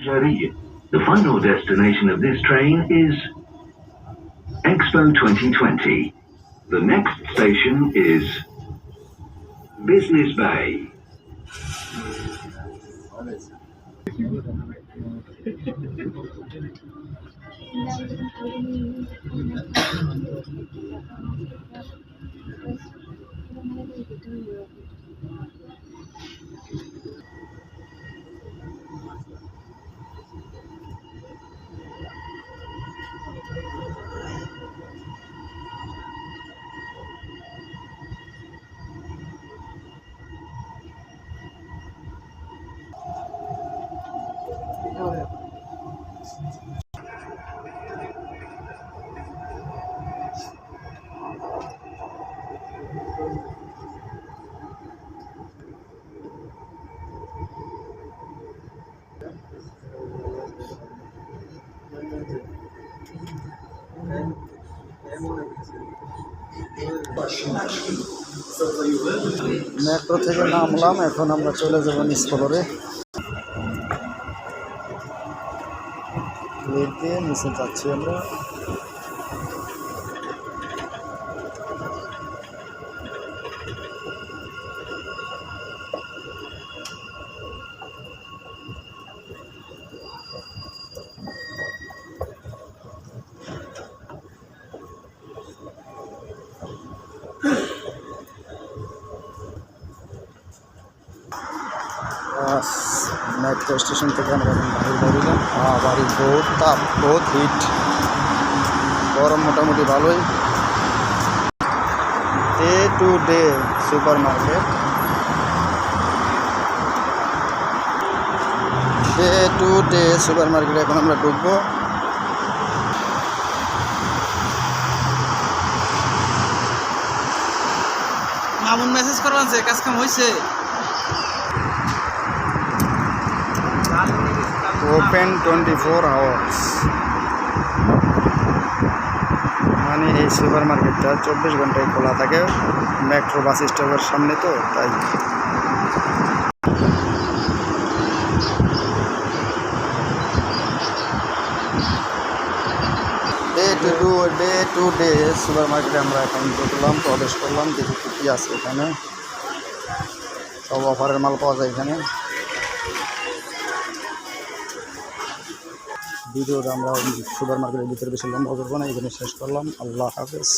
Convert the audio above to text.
The final destination of this train is Expo 2020. The next station is Business Bay. Metro থেকে নামলাম, এখন আমরা চলে যাব নিচতলায়। লিফট দিয়ে নিচে যাচ্ছি আমরা। মেট্রো স্টেশন থেকে আমরা এখন বাড়ি বেরিলাম। বাড়ির বহুত তাপ, বহুত হিট, গরম মোটামুটি ভালোই। Day to day supermarket, day to day সুপার মার্কেটে এখন আমরা ঢুকবো। মামুন মেসেজ করবেন যে কাজ কাম হয়েছে। ওপেন 24 আওয়ার্স, মানে এই সুপার মার্কেটটা 24 ঘন্টায় খোলা থাকে। মেট্রো বাস স্টপের সামনে তো, তাই। ডে টু ডে সুপার মার্কেটে আমরা এখন ঢুকলাম, প্রবেশ করলাম। দেখি কী আছে এখানে। সব অফারের মাল পাওয়া যায় এখানে। ভিডিওটা আমরা সুপার মার্কেটের ভিতরে বেশি লম্বা করবো না, এখানে শেষ করলাম। আল্লাহ হাফেজ।